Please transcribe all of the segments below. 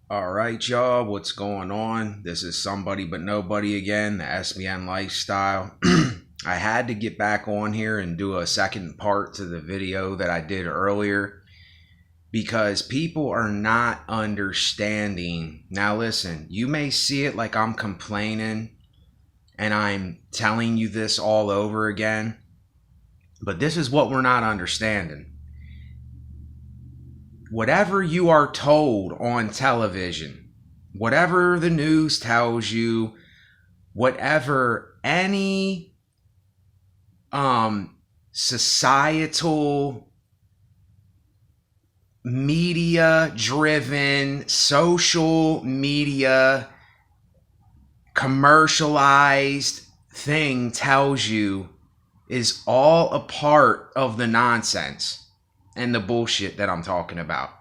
All right, y'all, what's going on? This is Somebody But Nobody again, the SBN lifestyle. I had to get back on here and do a second part to the video that I did earlier because people are not understanding. Now, listen, you may see it like I'm complaining and I'm telling you this all over again, but this is what we're not understanding. Whatever you are told on television, whatever the news tells you, whatever any societal media driven social media commercialized thing tells you is all a part of the nonsense and the bullshit that I'm talking about.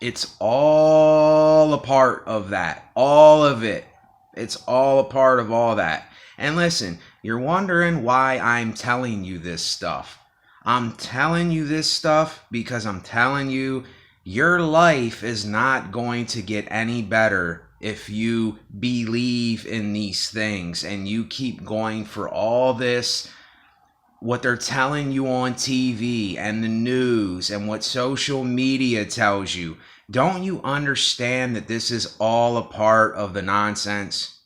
It's all a part of that. All of it. It's all a part of all that. And listen, you're wondering why I'm telling you this stuff. I'm telling you this stuff because I'm telling you your life is not going to get any better if you believe in these things and you keep going for all this, what they're telling you on TV and the news and what social media tells you. Don't you understand that this is all a part of the nonsense?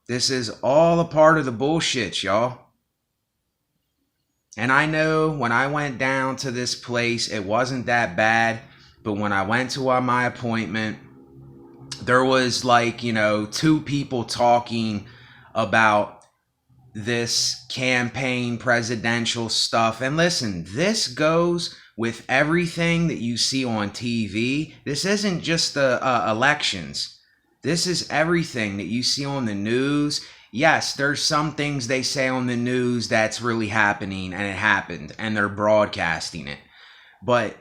This is all a part of the bullshit, y'all. And I know when I went down to this place, it wasn't that bad. But when I went to my appointment, there was two people talking about this campaign presidential stuff. And listen, this goes with everything that you see on TV. This isn't just the elections. This is everything that you see on the news. Yes, there's some things they say on the news that's really happening and it happened and they're broadcasting it. But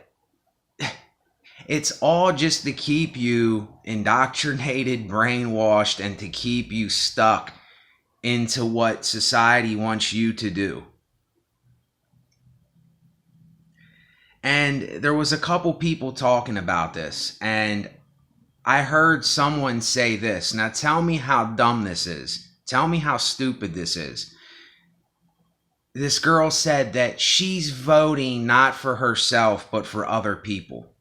it's all just to keep you indoctrinated, brainwashed, and to keep you stuck into what society wants you to do. And there was a couple people talking about this, and I heard someone say this. Now tell me how dumb this is. Tell me how stupid this is. This girl said that she's voting not for herself, but for other people.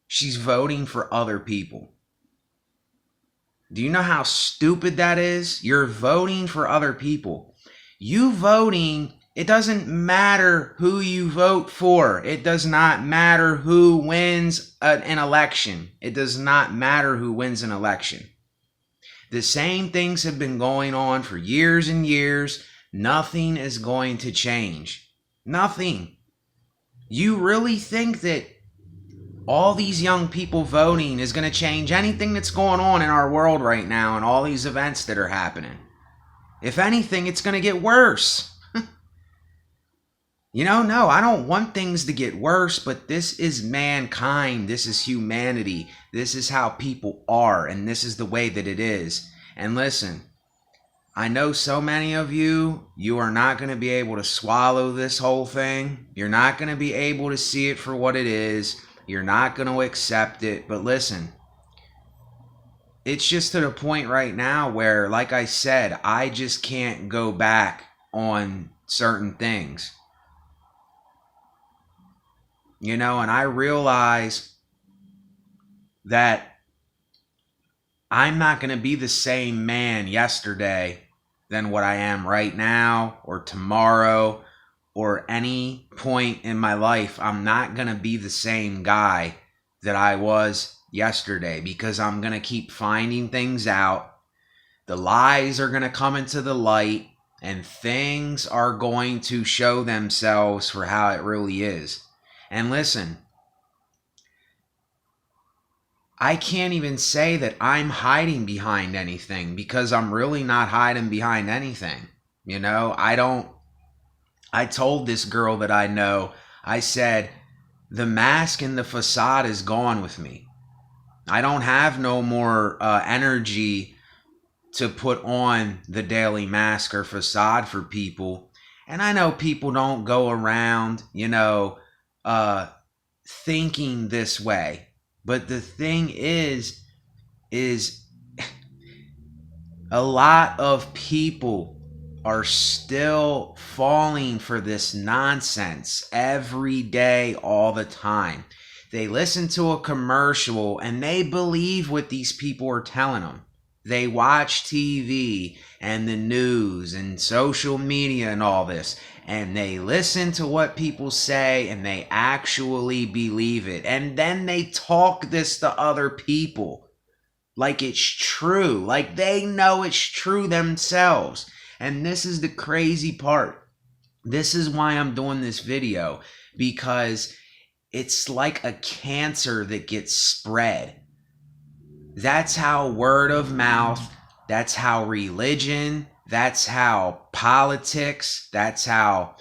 She's voting for other people. Do you know how stupid that is? You're voting for other people. You voting, it doesn't matter who you vote for. It does not matter who wins an election. It does not matter who wins an election. The same things have been going on for years and years. Nothing is going to change. Nothing. You really think that all these young people voting is going to change anything that's going on in our world right now and all these events that are happening? If anything, it's going to get worse. No, I don't want things to get worse, but this is mankind. This is humanity. This is how people are, and this is the way that it is. And listen, I know so many of you are not going to be able to swallow this whole thing. You're not going to be able to see it for what it is. You're not going to accept it. But listen, it's just to the point right now where, like I said, I just can't go back on certain things. And I realize that I'm not going to be the same man yesterday than what I am right now or tomorrow or any point in my life. I'm not going to be the same guy that I was yesterday because I'm going to keep finding things out. The lies are going to come into the light and things are going to show themselves for how it really is. And listen, I can't even say that I'm hiding behind anything because I'm really not hiding behind anything. I told this girl that I know, I said, the mask and the facade is gone with me. I don't have no more energy to put on the daily mask or facade for people. And I know people don't go around, thinking this way. But the thing is a lot of people are still falling for this nonsense every day, all the time. They listen to a commercial and they believe what these people are telling them. They watch TV and the news and social media and all this, and they listen to what people say and they actually believe it. And then they talk this to other people like it's true, like they know it's true themselves. And this is the crazy part. This is why I'm doing this video, because it's like a cancer that gets spread. That's how word of mouth, that's how religion, that's how politics, that's how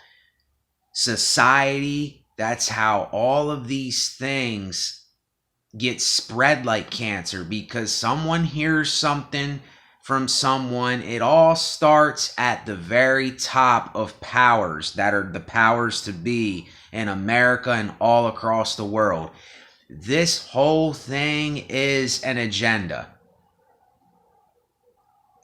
society, that's how all of these things get spread like cancer, because someone hears something from someone. It all starts at the very top of powers that are the powers to be in America and all across the world. This whole thing is an agenda.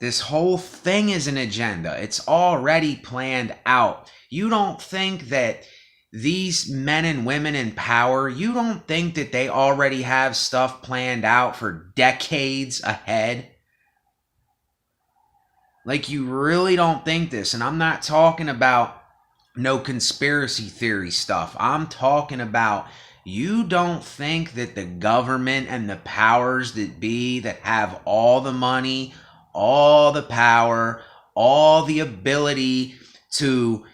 This whole thing is an agenda. It's already planned out. You don't think that these men and women in power, you don't think that they already have stuff planned out for decades ahead? Like, you really don't think this. And I'm not talking about no conspiracy theory stuff. I'm talking about, you don't think that the government and the powers that be, that have all the money, all the power, all the ability to,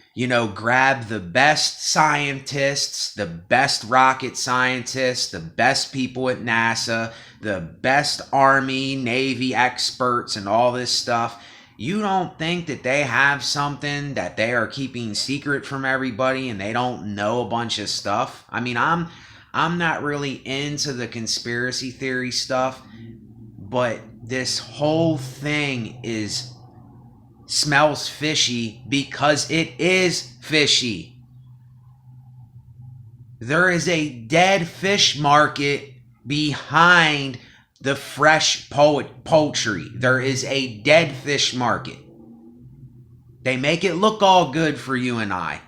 grab the best scientists, the best rocket scientists, the best people at NASA, the best Army, Navy experts, and all this stuff. You don't think that they have something that they are keeping secret from everybody and they don't know a bunch of stuff? I mean, I'm not really into the conspiracy theory stuff, but this whole thing smells fishy because it is fishy. There is a dead fish market behind the fresh poultry. There is a dead fish market. They make it look all good for you and I.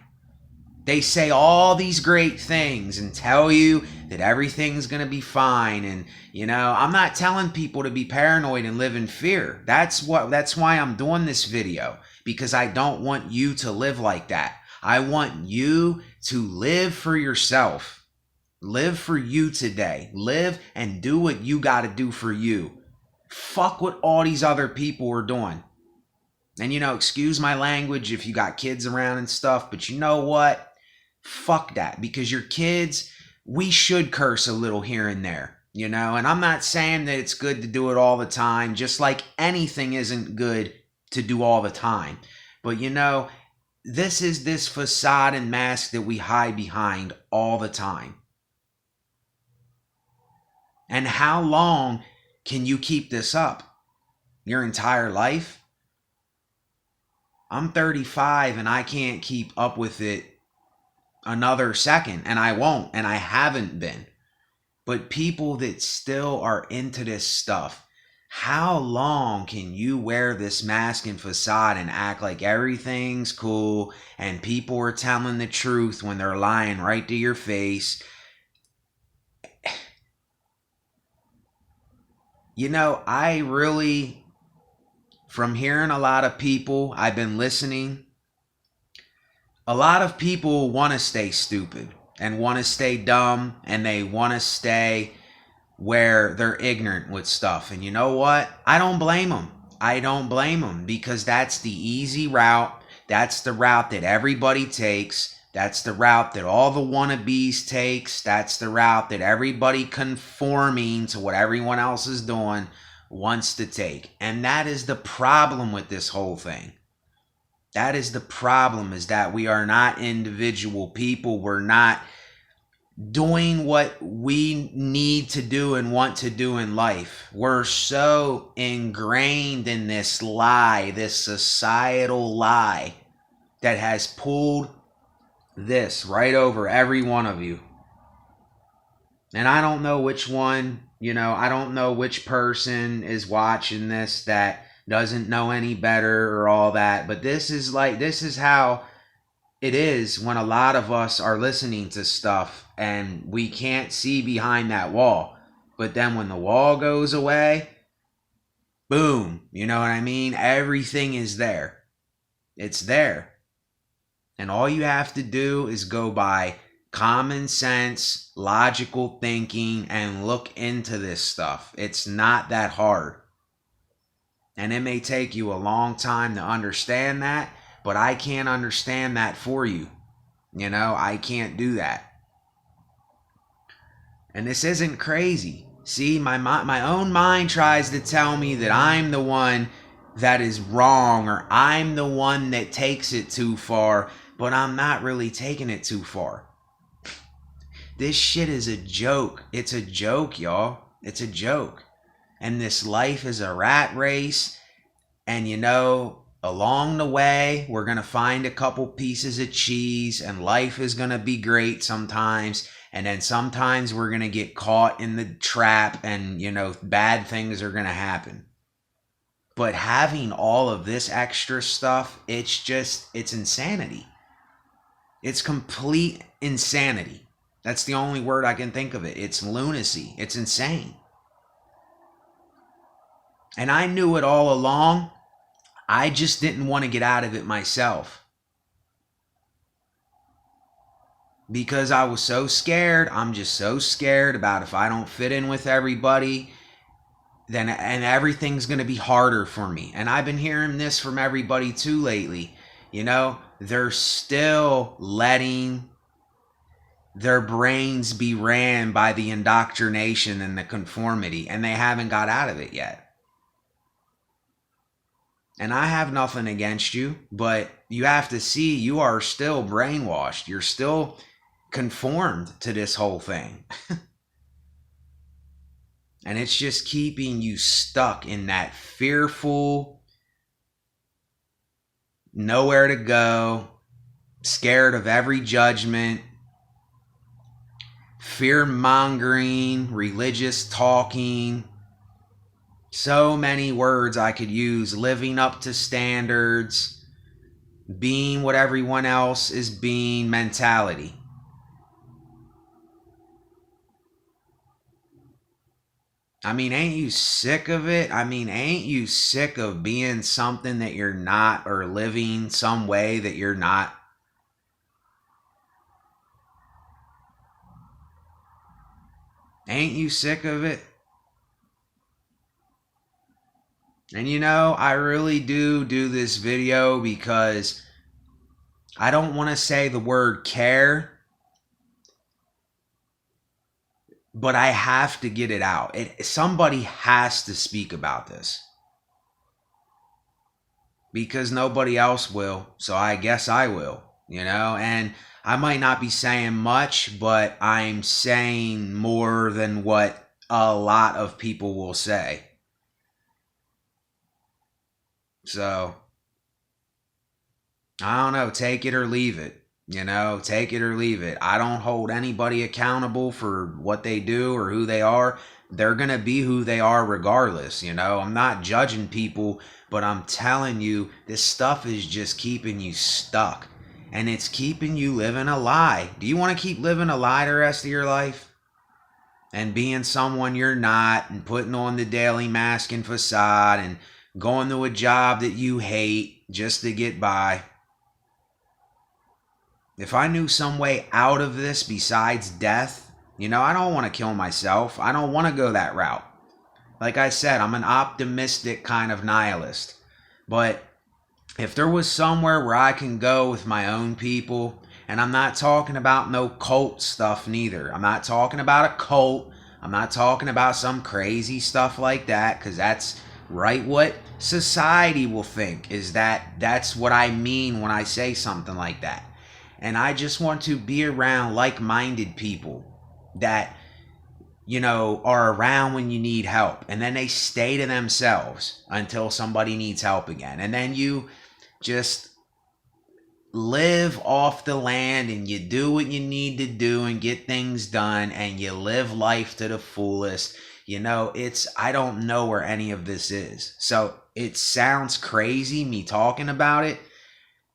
They say all these great things and tell you that everything's going to be fine. And, I'm not telling people to be paranoid and live in fear. That's why I'm doing this video, because I don't want you to live like that. I want you to live for yourself. Live for you today. Live and do what you got to do for you. Fuck what all these other people are doing. And, excuse my language if you got kids around and stuff, but you know what? Fuck that, because your kids, we should curse a little here and there, and I'm not saying that it's good to do it all the time, just like anything isn't good to do all the time. But, this is this facade and mask that we hide behind all the time. And how long can you keep this up? Your entire life? I'm 35 and I can't keep up with it another second, and I won't, and I haven't been. But people that still are into this stuff, how long can you wear this mask and facade and act like everything's cool and people are telling the truth when they're lying right to your face? I really, from hearing a lot of people, I've been listening, a lot of people want to stay stupid and want to stay dumb, and they want to stay where they're ignorant with stuff. And you know what? I don't blame them. I don't blame them, because that's the easy route. That's the route that everybody takes. That's the route that all the wannabes takes. That's the route that everybody conforming to what everyone else is doing wants to take. And that is the problem with this whole thing. That is the problem, is that we are not individual people. We're not doing what we need to do and want to do in life. We're so ingrained in this lie, this societal lie that has pulled this right over every one of you. And I don't know which one, I don't know which person is watching this that doesn't know any better or all that. But this is how it is when a lot of us are listening to stuff and we can't see behind that wall. But then when the wall goes away, boom, you know what I mean? Everything is there. It's there. And all you have to do is go by common sense, logical thinking, and look into this stuff. It's not that hard. And it may take you a long time to understand that, but I can't understand that for you. I can't do that. And this isn't crazy. See, my own mind tries to tell me that I'm the one that is wrong, or I'm the one that takes it too far, but I'm not really taking it too far. This shit is a joke. It's a joke, y'all. It's a joke. And this life is a rat race. And along the way, we're going to find a couple pieces of cheese, and life is going to be great sometimes. And then sometimes we're going to get caught in the trap, and, bad things are going to happen. But having all of this extra stuff, it's insanity. It's complete insanity. That's the only word I can think of it. It's lunacy. It's insane. And I knew it all along. I just didn't want to get out of it myself. Because I was so scared. I'm just so scared about if I don't fit in with everybody, and everything's going to be harder for me. And I've been hearing this from everybody too lately. They're still letting their brains be ran by the indoctrination and the conformity, and they haven't got out of it yet. And I have nothing against you, but you have to see you are still brainwashed. You're still conformed to this whole thing. And it's just keeping you stuck in that fearful, nowhere to go, scared of every judgment, fear-mongering, religious talking. So many words I could use. Living up to standards, being what everyone else is being mentality. I mean, ain't you sick of it? I mean, ain't you sick of being something that you're not, or living some way that you're not? Ain't you sick of it? And I really do this video because I don't want to say the word care, but I have to get it out. Somebody has to speak about this. Because nobody else will, so I guess I will, and I might not be saying much, but I'm saying more than what a lot of people will say. So, I don't know, take it or leave it. Take it or leave it. I don't hold anybody accountable for what they do or who they are. They're going to be who they are regardless, I'm not judging people, but I'm telling you, this stuff is just keeping you stuck. And it's keeping you living a lie. Do you want to keep living a lie the rest of your life? And being someone you're not, and putting on the daily mask and facade, and going to a job that you hate just to get by. If I knew some way out of this besides death, I don't want to kill myself. I don't want to go that route. Like I said, I'm an optimistic kind of nihilist. But if there was somewhere where I can go with my own people, and I'm not talking about no cult stuff neither. I'm not talking about a cult. I'm not talking about some crazy stuff like that, because that's right what society will think, is that's what I mean when I say something like that. And I just want to be around like-minded people that, are around when you need help. And then they stay to themselves until somebody needs help again. And then you just live off the land and you do what you need to do and get things done and you live life to the fullest. I don't know where any of this is. So it sounds crazy me talking about it,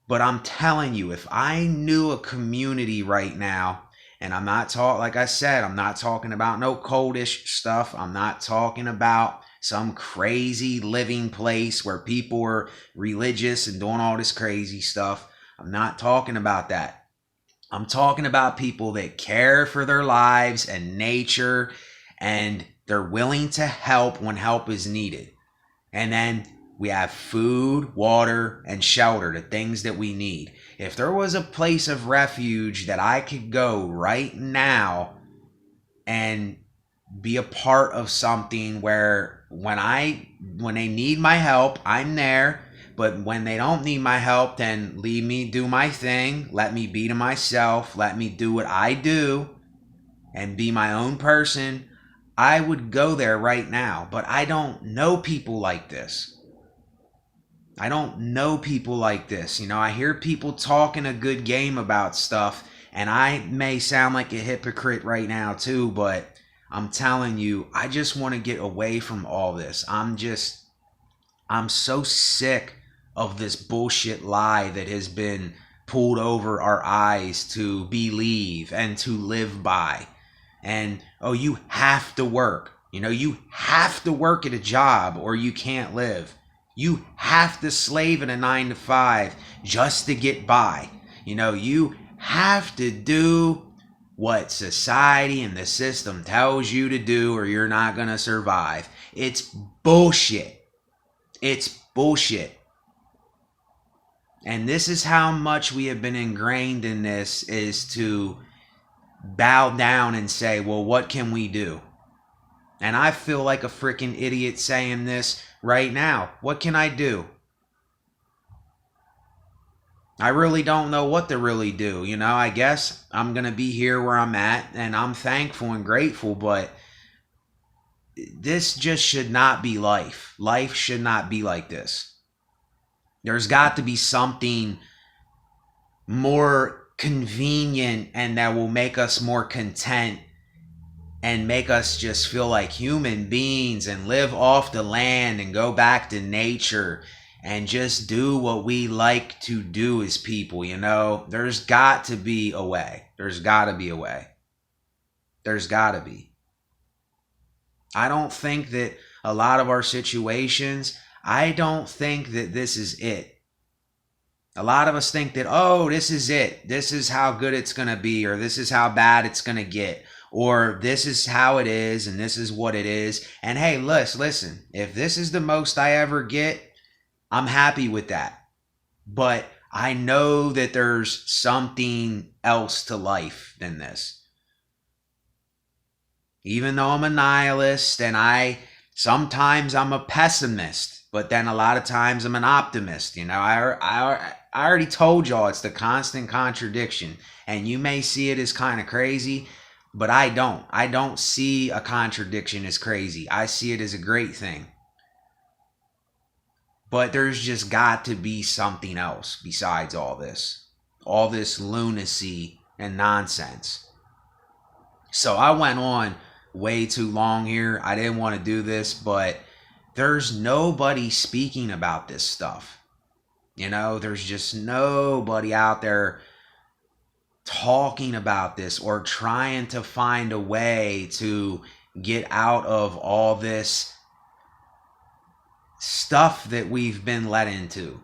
but I'm telling you, if I knew a community right now, and I'm not talking, like I said, I'm not talking about no coldish stuff. I'm not talking about some crazy living place where people are religious and doing all this crazy stuff. I'm not talking about that. I'm talking about people that care for their lives and nature, and they're willing to help when help is needed. And then we have food, water, and shelter, the things that we need. If there was a place of refuge that I could go right now and be a part of something where when they need my help, I'm there. But when they don't need my help, then leave me do my thing. Let me be to myself. Let me do what I do and be my own person. I would go there right now. But I don't know people like this. I don't know people like this. I hear people talking a good game about stuff, and I may sound like a hypocrite right now too, but I'm telling you, I just want to get away from all this. I'm so sick of this bullshit lie that has been pulled over our eyes to believe and to live by. And, oh, you have to work. You have to work at a job or you can't live. You have to slave in a 9 to 5 just to get by. You have to do what society and the system tells you to do or you're not going to survive. It's bullshit. It's bullshit. And this is how much we have been ingrained in this, is to bow down and say, well, what can we do? And I feel like a freaking idiot saying this right now. What can I do? I really don't know what to really do. I guess I'm going to be here where I'm at, and I'm thankful and grateful, but this just should not be life. Life should not be like this. There's got to be something more convenient and that will make us more content and make us just feel like human beings and live off the land and go back to nature and just do what we like to do as people. There's got to be a way. There's got to be a way. There's got to be. I don't think that a lot of our situations, I don't think that this is it. A lot of us think that, oh, this is it. This is how good it's going to be, or this is how bad it's going to get, or this is how it is, and this is what it is. And hey, listen, if this is the most I ever get, I'm happy with that. But I know that there's something else to life than this. Even though I'm a nihilist and sometimes I'm a pessimist, but then a lot of times I'm an optimist. I already told y'all it's the constant contradiction, and you may see it as kind of crazy, but I don't. I don't see a contradiction as crazy. I see it as a great thing. But there's just got to be something else besides all this lunacy and nonsense. So I went on way too long here. I didn't want to do this, but there's nobody speaking about this stuff. There's just nobody out there talking about this or trying to find a way to get out of all this stuff that we've been led into,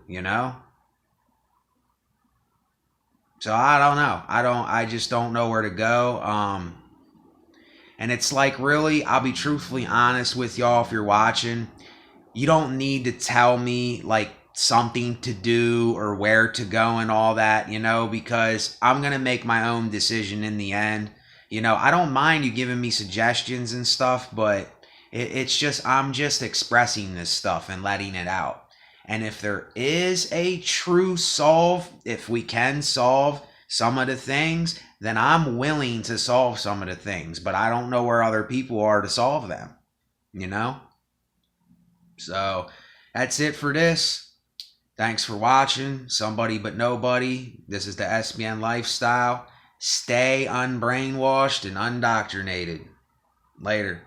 So I don't know. I just don't know where to go. And it's like, really, I'll be truthfully honest with y'all if you're watching. You don't need to tell me like something to do or where to go and all that, because I'm going to make my own decision in the end. I don't mind you giving me suggestions and stuff, but it's just, I'm just expressing this stuff and letting it out. And if there is a true solve, if we can solve some of the things, then I'm willing to solve some of the things, but I don't know where other people are to solve them, So that's it for this. Thanks for watching. Somebody but nobody. This is the SBN lifestyle. Stay unbrainwashed and undoctrinated. Later.